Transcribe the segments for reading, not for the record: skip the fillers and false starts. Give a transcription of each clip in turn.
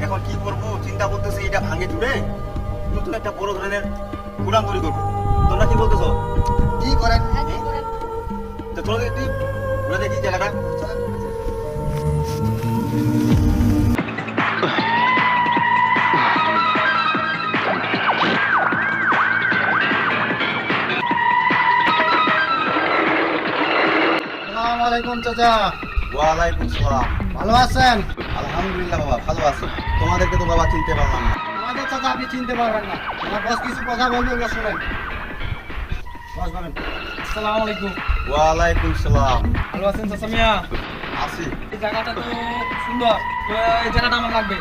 এখন কি করব চিন্তা করতেছি, এটা ভাঙে চুড়ে নতুন একটা বড় ধরনের গোডাউন তৈরি করবো। তোমরা কি বলতেছো? কি করেন? তো চলো দেখি ঘুরে দেখি জায়গাটা। আসসালামু আলাইকুম চাচা। ওয়ালাইকুম সালাম। ভালো আছেন? আলহামদুলিল্লাহ বাবা, ভালো আছি। তোমাদেরকে তো বাবা চিনতে পারলাম না। আমাদের চাচা আপনি চিনতে পারবেন না। আমার বস কিছু কথা বলবে, ওগুলো শুনেন। বস বলেন। আসসালামু আলাইকুম। ওয়ালাইকুম সালাম। ভালো আছেন চাচা মিয়া? আছি। এই জায়গাটা তো সুন্দর, তো এই জায়গাটা আমার লাগবে।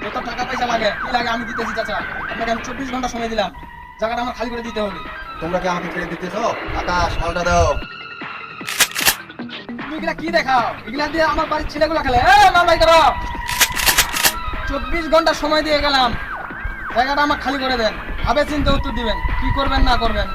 যত টাকা পয়সা লাগে কি লাগে আমি দিতেছি চাচা। আপনাকে আমি 24 ঘন্টা সময় দিলাম, জায়গাটা আমার খালি করে দিতে হবে। তোমরা কি আমাকে ছেড়ে দিতেছো? আকাশ মালটা দাও। তুমি এগুলা কি দেখাও? এগুলা দিয়ে আমার বাড়ির ছেলেগুলো খেলে। মাল ভাই করো। 24 ঘন্টা সময় দিয়ে গেলাম, জায়গাটা আমার খালি করে দেন। ভাবে চিন্তে উত্তর দিবেন, কি করবেন না করবেন।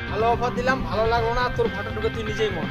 ভালো অফার দিলাম, ভালো লাগলো না, তোর ভাটা ঢুকে তুই নিজেই মর।